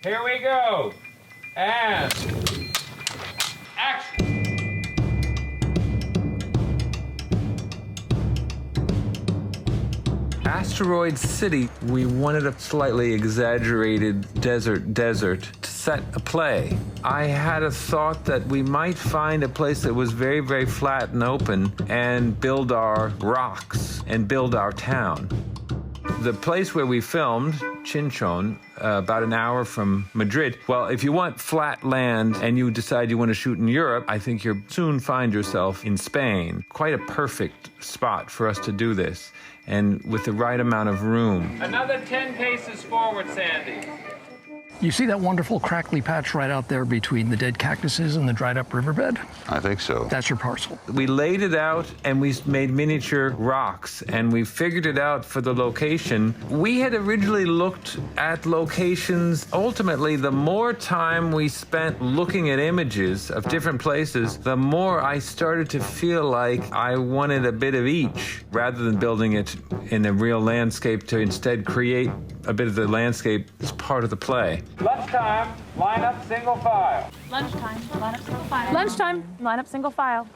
Here we go. And action. Asteroid City, we wanted a slightly exaggerated desert to set a play. I had a thought that we might find a place that was very, very flat and open and build our rocks and build our town. The place where we filmed, Chinchon, about an hour from Madrid. Well, if you want flat land and you decide you want to shoot in Europe, I think you'll soon find yourself in Spain. Quite a perfect spot for us to do this, and with the right amount of room. Another 10 paces forward, Sandy. You see that wonderful crackly patch right out there between the dead cactuses and the dried up riverbed? I think so. That's your parcel. We laid it out and we made miniature rocks and we figured it out for the location. We had originally looked at locations. Ultimately, the more time we spent looking at images of different places, the more I started to feel like I wanted a bit of each rather than building it in a real landscape, to instead create a bit of the landscape as part of the play. Lunchtime, line up single file. Lunchtime, line up single file. Lunchtime, line up single file.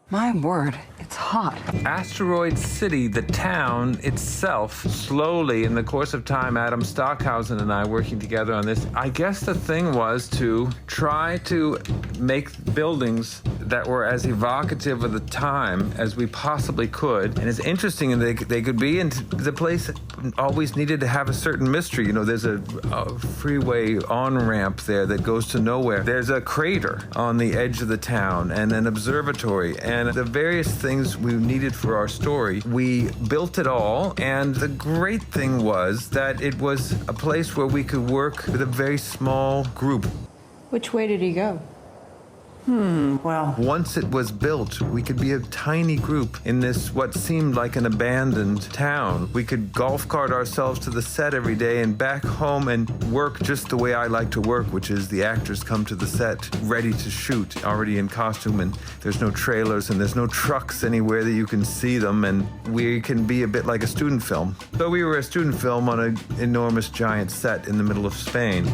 My word, it's hot. Asteroid City, the town itself, slowly, in the course of time, Adam Stockhausen and I working together on this, I guess the thing was to try to make buildings that were as evocative of the time as we possibly could, and as interesting as they could be, and the place always needed to have a certain mystery. You know, there's a freeway on-ramp there that goes to nowhere. There's a crater on the edge of the town, and an observatory, and the various things we needed for our story. We built it all, and the great thing was that it was a place where we could work with a very small group. Which way did he go? Well. Once it was built, we could be a tiny group in this, what seemed like an abandoned town. We could golf cart ourselves to the set every day and back home and work just the way I like to work, which is the actors come to the set ready to shoot, already in costume, and there's no trailers and there's no trucks anywhere that you can see them, and we can be a bit like a student film. So we were a student film on an enormous giant set in the middle of Spain.